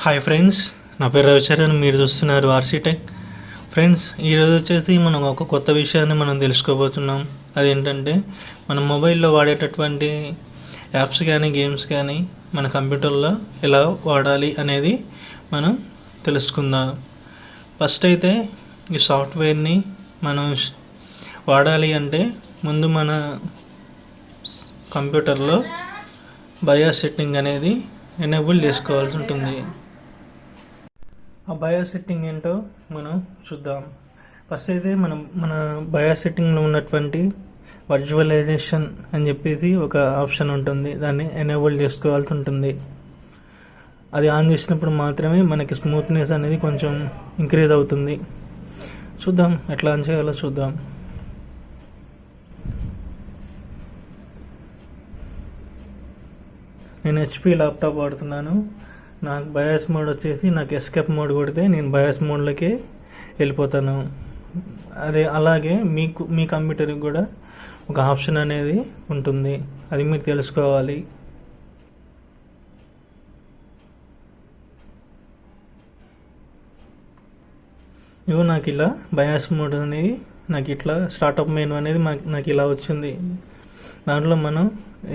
Hi friends, నా పేరు రవిచరణ్. మీరు చూస్తున్నారు ఆర్సీటెక్. ఫ్రెండ్స్, ఈరోజు వచ్చేసి మనం ఒక కొత్త విషయాన్ని మనం తెలుసుకోబోతున్నాం. అదేంటంటే మన మొబైల్లో వాడేటటువంటి యాప్స్ కానీ గేమ్స్ కానీ మన కంప్యూటర్లో ఎలా వాడాలి అనేది మనం తెలుసుకుందాం. ఫస్ట్ అయితే ఈ సాఫ్ట్వేర్ని మనం వాడాలి అంటే ముందు మన కంప్యూటర్లో బయాస్ సెట్టింగ్ అనేది ఎనేబుల్ చేసుకోవాల్సి ఉంటుంది. ఆ బయాస్ సెట్టింగ్ ఏంటో మనం చూద్దాం. ఫస్ట్ అయితే మన బయాస్ సెట్టింగ్లో ఉన్నటువంటి వర్చువలైజేషన్ అని చెప్పేసి ఒక ఆప్షన్ ఉంటుంది. దాన్ని ఎనేబుల్ చేసుకోవాల్సి ఉంటుంది. అది ఆన్ చేసినప్పుడు మాత్రమే మనకి స్మూత్నెస్ అనేది కొంచెం ఇంక్రీజ్ అవుతుంది. చూద్దాం ఎట్లా ఆన్ చేయాలో చూద్దాం. నేను హెచ్పి ల్యాప్టాప్ వాడుతున్నాను. నాకు బయాస్ మోడ్ వచ్చేసి నాకు ఎస్కేప్ మోడ్ కొడితే నేను బయాస్ మోడ్లోకి వెళ్ళిపోతాను. అలాగే మీ కంప్యూటర్కి కూడా ఒక ఆప్షన్ అనేది ఉంటుంది. అది మీరు తెలుసుకోవాలి. ఇగో నాకు ఇలా బయాస్ మోడ్ అనేది నాకు ఇట్లా స్టార్టప్ మెనూ అనేది నాకు ఇలా వచ్చింది. దాంట్లో మనం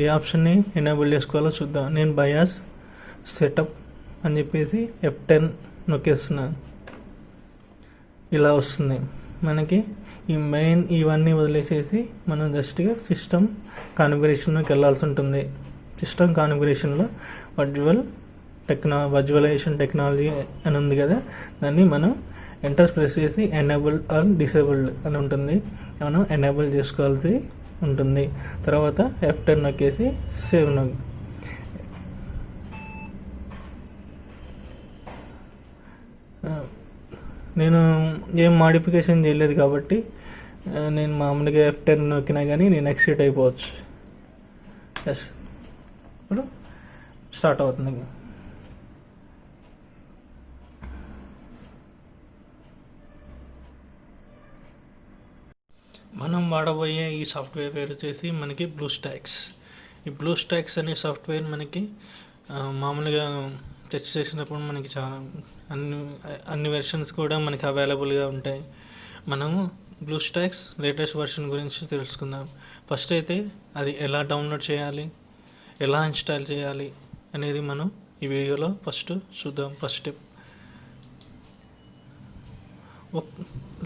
ఏ ఆప్షన్ని ఎనేబుల్ చేసుకోవాలో చూద్దాం. నేను బయాస్ సెటప్ అని చెప్పేసి F10 నొక్కేస్తున్నాను. ఇలా వస్తుంది. మనకి ఈ మెయిన్ ఇవన్నీ వదిలేసేసి మనం జస్ట్గా సిస్టమ్ కాన్ఫిగరేషన్లోకి వెళ్ళాల్సి ఉంటుంది. సిస్టమ్ కాన్ఫిగరేషన్లో వర్చువలైజేషన్ టెక్నాలజీ అని ఉంది కదా, దాన్ని మనం ఎంటర్ ప్రెస్ చేసి ఎనేబుల్ ఆర్ డిసేబుల్డ్ అని ఉంటుంది. మనం ఎనేబుల్ చేసుకోవాల్సి ఉంటుంది. తర్వాత F10 నొక్కేసి సేవ్ నేను ఏం మాడిఫికేషన్ చేయలేదు కాబట్టి నేను మామూలుగా F10 నొక్కినా కానీ నేను ఎక్సిట్ అయిపోవచ్చు. ఎస్, ఇప్పుడు స్టార్ట్ అవుతుంది. మనం వాడబోయే ఈ సాఫ్ట్వేర్ పేరు వచ్చేసి మనకి బ్లూస్టాక్స్. ఈ బ్లూస్టాక్స్ అనే సాఫ్ట్వేర్ మనకి మామూలుగా టెస్ట్ చేసినప్పుడు మనకి చాలా అన్ని వెర్షన్స్ కూడా మనకి అవైలబుల్గా ఉంటాయి. మనము బ్లూస్టాక్స్ లేటెస్ట్ వెర్షన్ గురించి తెలుసుకుందాం. ఫస్ట్ అయితే అది ఎలా డౌన్లోడ్ చేయాలి, ఎలా ఇన్స్టాల్ చేయాలి అనేది మనం ఈ వీడియోలో ఫస్ట్ చూద్దాం. First step.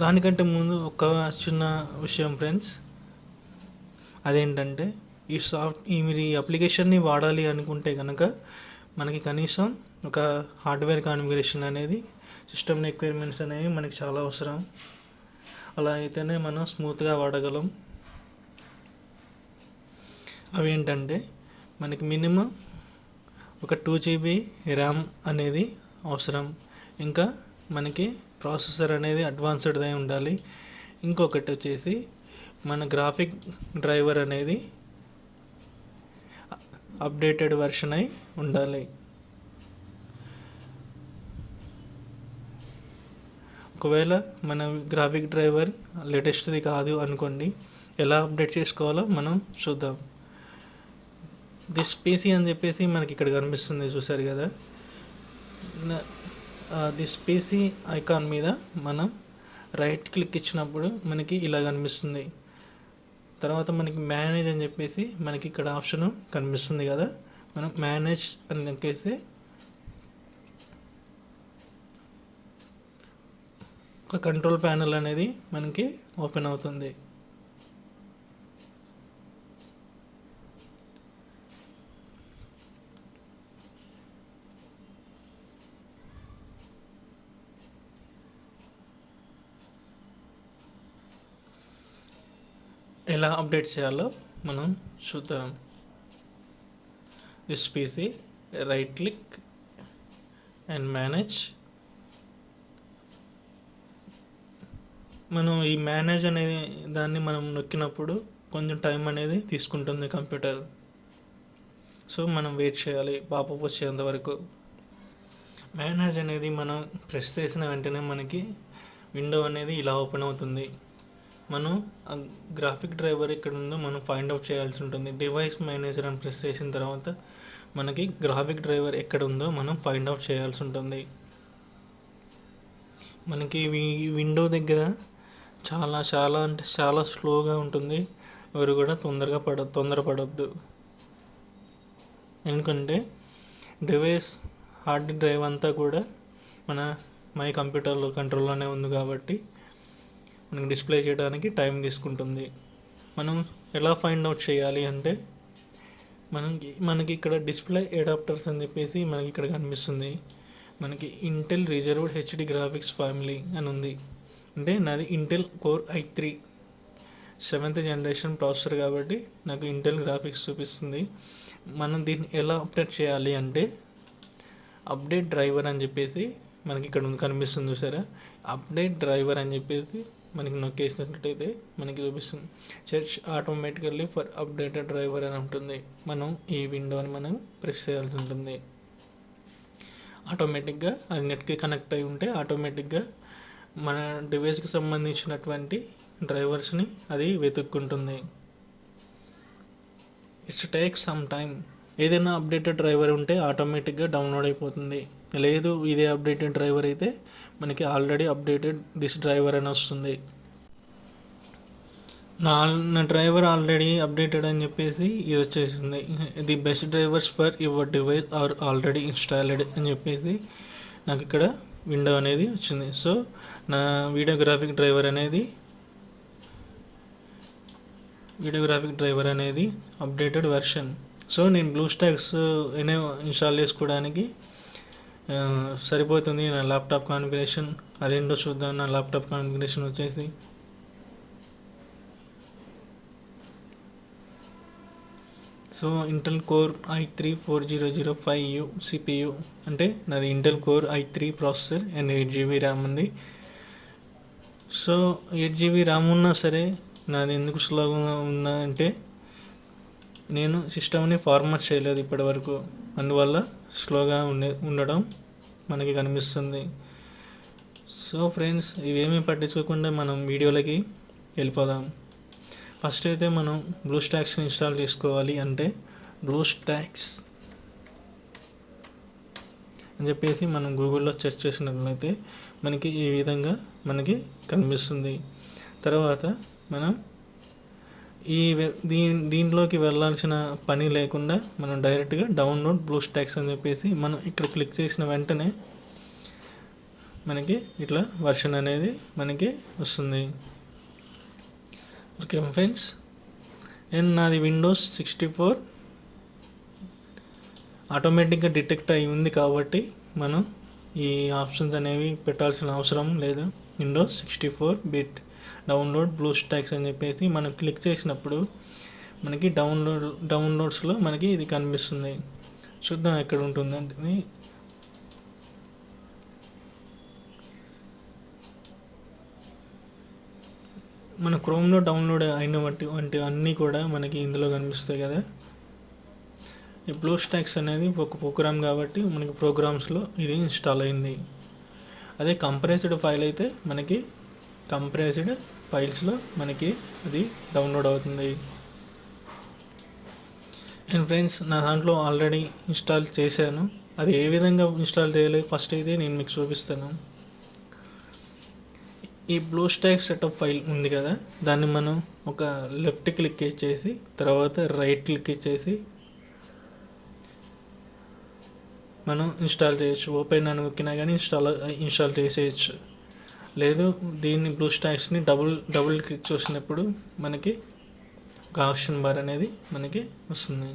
దానికంటే ముందు ఒక చిన్న విషయం ఫ్రెండ్స్, అదేంటంటే మీరు ఈ అప్లికేషన్ని వాడాలి అనుకుంటే కనుక మనకి కనీసం ఒక హార్డ్వేర్ కాన్ఫిగరేషన్ అనేది, సిస్టమ్ రిక్వైర్మెంట్స్ అనేవి మనకి చాలా అవసరం. అలా అయితేనే మనం స్మూత్గా వాడగలం. అవి ఏంటంటే మనకి మినిమం ఒక 2 GB ర్యామ్ అనేది అవసరం. ఇంకా మనకి ప్రాసెసర్ అనేది అడ్వాన్స్డ్ అయి ఉండాలి. ఇంకొకటి వచ్చేసి మన గ్రాఫిక్ డ్రైవర్ అనేది అప్డేటెడ్ వెర్షన్ అయి ఉండాలి. ఒకవేళ మన గ్రాఫిక్ డ్రైవర్ లేటెస్ట్ది కాదు అనుకోండి, ఎలా అప్డేట్ చేసుకోవాలో మనం చూద్దాం. దిస్ పీసీ అని చెప్పేసి మనకి ఇక్కడ కనిపిస్తుంది, చూసారు కదా. దిస్ పీసీ ఐకాన్ మీద మనం రైట్ క్లిక్ ఇచ్చినప్పుడు మనకి ఇలా కనిపిస్తుంది. తర్వాత మనకి మేనేజ్ అని చెప్పేసి మనకి ఇక్కడ ఆప్షన్ కనిపిస్తుంది కదా, మనం మేనేజ్ అని నొక్కేసి ఒక కంట్రోల్ ప్యానెల్ అనేది మనకి ఓపెన్ అవుతుంది. ఎలా అప్డేట్ చేయాలో మనం చూద్దాం. This PC, right click and manage. మనం ఈ మేనేజ్ అనే దాన్ని మనం నొక్కినప్పుడు కొంచెం టైం అనేది తీసుకుంటుంది కంప్యూటర్. సో మనం వెయిట్ చేయాలి పాపప్ వచ్చేంత వరకు. మేనేజ్ అనేది మనం ప్రెస్ చేసిన వెంటనే మనకి విండో అనేది ఇలా ఓపెన్ అవుతుంది. మనం గ్రాఫిక్ డ్రైవర్ ఇక్కడ ఉందో మనం ఫైండ్ అవుట్ చేయాల్సి ఉంటుంది. డివైస్ మేనేజర్ అని ప్రెస్ చేసిన తర్వాత మనకి గ్రాఫిక్ డ్రైవర్ ఎక్కడ ఉందో మనం ఫైండ్ అవుట్ చేయాల్సి ఉంటుంది. మనకి విండో దగ్గర చాలా చాలా అంటే చాలా స్లోగా ఉంటుంది. ఎవరు కూడా తొందరపడొద్దు. ఎందుకంటే డివైస్ హార్డ్ డ్రైవ్ అంతా కూడా మన మై కంప్యూటర్లో కంట్రోల్లోనే ఉంది కాబట్టి మనకి డిస్ప్లే చేయడానికి టైం తీసుకుంటుంది. మనం ఎలా ఫైండ్ అవుట్ చేయాలి అంటే మనకి ఇక్కడ డిస్ప్లే అడాప్టర్స్ అని చెప్పేసి మనకి ఇక్కడ కనిపిస్తుంది. మనకి Intel reserved HD graphics family అని ఉంది. అంటే నాది Intel core i3 7th generation processor కాబట్టి నాకు ఇంటెల్ గ్రాఫిక్స్ చూపిస్తుంది. మనం దీన్ని ఎలా అప్డేట్ చేయాలి అంటే అప్డేట్ డ్రైవర్ అని చెప్పేసి మనకి ఇక్కడ కనిపిస్తుంది చూసారా. అప్డేట్ డ్రైవర్ అని చెప్పేసి మనకి నొక్కేసినట్లయితే మనకి చూపిస్తుంది. Search automatically for updated driver అని ఉంటుంది. మనం ఈ విండోని మనం ప్రెస్ చేయాల్సి ఉంటుంది. ఆటోమేటిక్గా అది నెట్కి కనెక్ట్ అయి ఉంటే ఆటోమేటిక్గా మన డివైస్కి సంబంధించినటువంటి డ్రైవర్స్ని అది వెతుక్కుంటుంది. It's take some time. ఏదైనా అప్డేటెడ్ డ్రైవర్ ఉంటే ఆటోమేటిక్గా డౌన్లోడ్ అయిపోతుంది. లేదు ఇదే అప్డేటెడ్ డ్రైవర్ అయితే మనకి ఆల్రెడీ అప్డేటెడ్ దిస్ డ్రైవర్ అని వస్తుంది. నా డ్రైవర్ ఆల్రెడీ అప్డేటెడ్ అని చెప్పేసి ఇది వచ్చేసింది. The best drivers for your device are already installed అని చెప్పేసి నాకు ఇక్కడ విండో అనేది వచ్చింది. సో నా వీడియో గ్రాఫిక్ డ్రైవర్ అనేది అప్డేటెడ్ వెర్షన్. సో నేను బ్లూస్టాక్స్ ఇన్స్టాల్ చేసుకోవడానికి సరిపోతుంది. నా ల్యాప్టాప్ కాన్ఫిగరేషన్ అదేంటో చూద్దాం. నా ల్యాప్టాప్ కాన్ఫిగరేషన్ వచ్చేసి so Intel core i3 4005U CPU అంటే నాది Intel core i3 processor and 8GB RAM ఉంది. సో 8GB ర్యామ్ ఉన్నా సరే నాది ఎందుకు స్లోగా ఉందా అంటే నేను సిస్టమ్ని ఫార్మాట్ చేయలేదు ఇప్పటివరకు, అందువల్ల స్లోగా ఉండడం మనకి కనిపిస్తుంది. సో ఫ్రెండ్స్, ఇవేమీ పట్టించుకోకుండా మనం వీడియోలకి వెళ్ళిపోదాం. ఫస్ట్ అయితే మనం బ్లూస్టాక్స్ని ఇన్స్టాల్ చేసుకోవాలి. అంటే బ్లూస్టాక్స్ అని చెప్పేసి మనం గూగుల్లో సెర్చ్ చేసినట్లయితే మనకి ఈ విధంగా మనకి కనిపిస్తుంది. తర్వాత మనం దీంట్లోకి వెళ్ళాల్సిన పని లేకుండా మనం డైరెక్ట్గా డౌన్లోడ్ బ్లూస్టాక్స్ అని చెప్పేసి మనం ఇక్కడ క్లిక్ చేసిన వెంటనే మనకి ఇట్లా వర్షన్ అనేది మనకి వస్తుంది. ఓకే ఫ్రెండ్స్, అండ్ నాది విండోస్ 64 ఆటోమేటిక్గా డిటెక్ట్ అయి ఉంది కాబట్టి మనం ఈ ఆప్షన్స్ అనేవి పెట్టాల్సిన అవసరం లేదు. విండోస్ 64 బిట్ డౌన్లోడ్ బ్లూస్టాక్స్ అని చెప్పేసి మనం క్లిక్ చేసినప్పుడు మనకి డౌన్లోడ్స్లో మనకి ఇది కనిపిస్తుంది. చూద్దాం ఎక్కడ ఉంటుందంటే మన క్రోమ్లో డౌన్లోడ్ అయినటువంటి అన్నీ కూడా మనకి ఇందులో కనిపిస్తాయి కదా. ఈ బ్లూస్టాక్స్ అనేది ఒక ప్రోగ్రామ్ కాబట్టి మనకి ప్రోగ్రామ్స్లో ఇది ఇన్స్టాల్ అయింది. అదే కంప్రెస్డ్ ఫైల్ అయితే మనకి కంప్రెస్డ్ ఫైల్స్లో మనకి అది డౌన్లోడ్ అవుతుంది. అండ్ ఫ్రెండ్స్, నా దాంట్లో ఆల్రెడీ ఇన్స్టాల్ చేశాను. అది ఏ విధంగా ఇన్స్టాల్ చేయాలి ఫస్ట్ అయితే నేను మీకు చూపిస్తాను. ఈ బ్లూస్టాక్స్ సెటప్ ఫైల్ ఉంది కదా, దాన్ని మనం ఒక లెఫ్ట్ క్లిక్ చేసి తర్వాత రైట్ క్లిక్ చేసి మనం ఇన్స్టాల్ చేయొచ్చు. ఓపెన్ అని నొక్కినా కానీ ఇన్స్టాల్ చేసేయచ్చు. లేదు దీన్ని బ్లూస్టాక్స్ని డబుల్ క్లిక్ చేసినప్పుడు మనకి ఒక ఆప్షన్ బార్ అనేది మనకి వస్తుంది.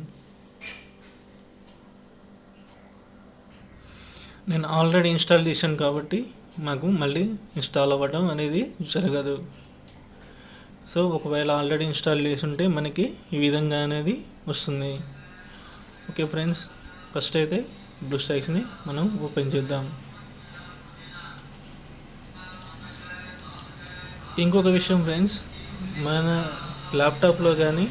నేను ఆల్రెడీ ఇన్స్టాల్ చేశాను కాబట్టి మాకు మళ్ళీ ఇన్స్టాల్ అవ్వడం అనేది జరగదు. సో ఒకవేళ ఆల్రెడీ ఇన్స్టాల్ చేసి ఉంటే మనకి ఈ విధంగా అనేది వస్తుంది. ఓకే ఫ్రెండ్స్, ఫస్ట్ అయితే బ్లూస్టాక్స్ని మనం ఓపెన్ చేద్దాం. ఇంకొక విషయం ఫ్రెండ్స్, మన ల్యాప్టాప్లో కానీ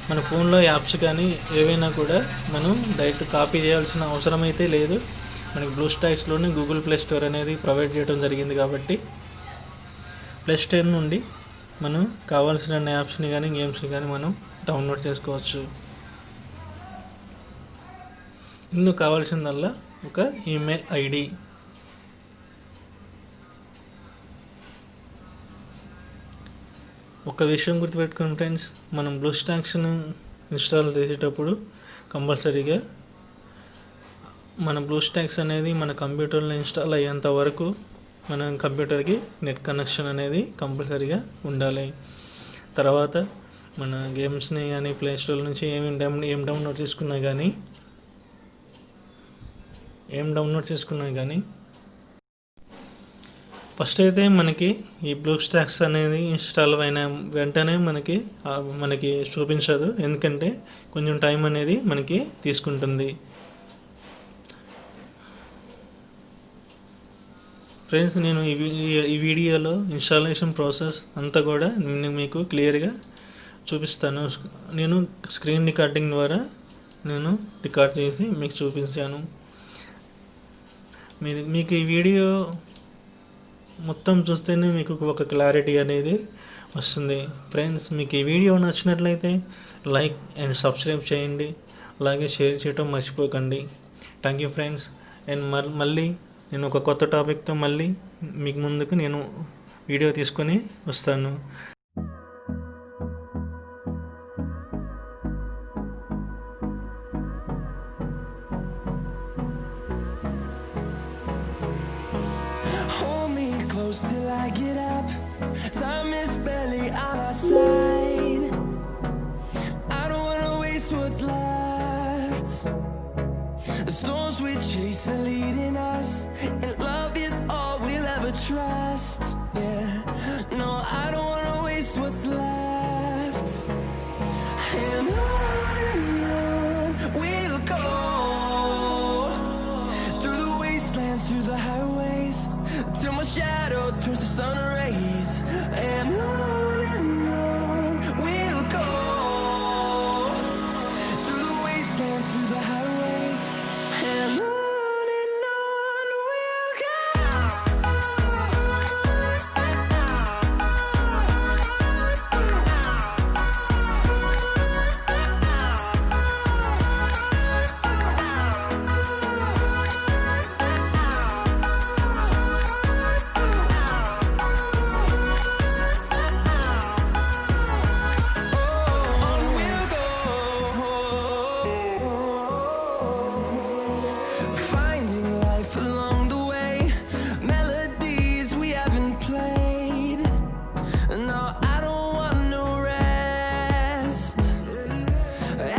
మన ఫోన్లో యాప్స్ కానీ ఏవైనా కూడా మనం డైరెక్ట్ కాపీ చేయాల్సిన అవసరం అయితే లేదు. మనకి బ్లూస్టాక్స్లోనే గూగుల్ ప్లే స్టోర్ అనేది ప్రొవైడ్ చేయడం జరిగింది కాబట్టి ప్లే స్టోర్ నుండి మనం కావాల్సిన యాప్స్ని కానీ గేమ్స్ని కానీ మనం డౌన్లోడ్ చేసుకోవచ్చు. ఇందుకు కావాల్సిందల్లా ఒక ఈమెయిల్ ఐడి. ఒక విషయం గుర్తుపెట్టుకోండి ఫ్రెండ్స్, మనం బ్లూస్టాక్స్ని ఇన్స్టాల్ చేసేటప్పుడు కంపల్సరీగా మన బ్లూస్టాక్స్ అనేది మన కంప్యూటర్లో ఇన్స్టాల్ అయ్యేంత వరకు మన కంప్యూటర్కి నెట్ కనెక్షన్ అనేది కంపల్సరీగా ఉండాలి. తర్వాత మన గేమ్స్ని కానీ ప్లేస్టోర్ నుంచి ఏం డౌన్లోడ్ చేసుకున్నా కానీ ఫస్ట్ అయితే మనకి ఈ బ్లూస్టాక్స్ అనేది ఇన్స్టాల్ అయిన వెంటనే మనకి చూపించదు, ఎందుకంటే కొంచెం టైం అనేది మనకి తీసుకుంటుంది. ఫ్రెండ్స్, నేను ఈ వీడియోలో ఇన్స్టాలేషన్ ప్రాసెస్ అంతా కూడా నేను మీకు క్లియర్గా చూపిస్తాను. నేను స్క్రీన్ రికార్డింగ్ ద్వారా నేను రికార్డ్ చేసి మీకు చూపించాను. మీకు ఈ వీడియో మొత్తం చూస్తేనే మీకు ఒక క్లారిటీ అనేది వస్తుంది. ఫ్రెండ్స్, మీకు ఈ వీడియో నచ్చినట్లయితే లైక్ అండ్ సబ్స్క్రైబ్ చేయండి, అలాగే షేర్ చేయడం మర్చిపోకండి. Thank you friends. అండ్ మళ్ళీ నేను ఒక కొత్త టాపిక్తో మళ్ళీ మీకు ముందుకు నేను వీడియో తీసుకొని వస్తాను. Hold me close till I get up. Time is barely on our side. I don't wanna waste what's left. The storms we chase are leading us, and love is all we'll ever trust. Yeah, no, I don't wanna waste what's left. And on we'll go, through the wastelands, through the highways, till my shadow turns to sun rays. And on we'll go, through the wastelands, through the highways, and on we'll go. On we'll go, finding life along the way, melodies we haven't played. No, I don't want no rest,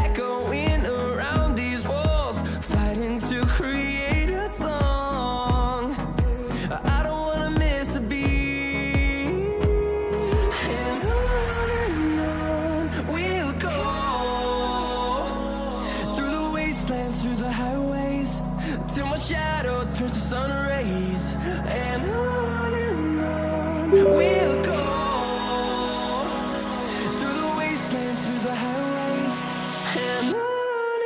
echoing around these walls, fighting to create a song. I don't wanna miss a beat. And on we'll go, through the wastelands, through the highways, till my shadow turns to sun rays. And on we'll go, through the wastelands, through the highways, and on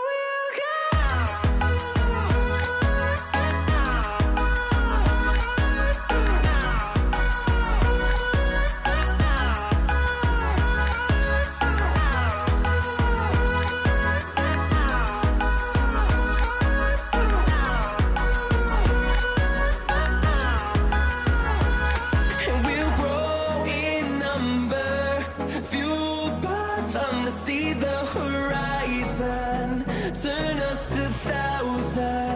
we'll go. And we'll grow in number, fueled by them to see the horizon, turn us to thousands.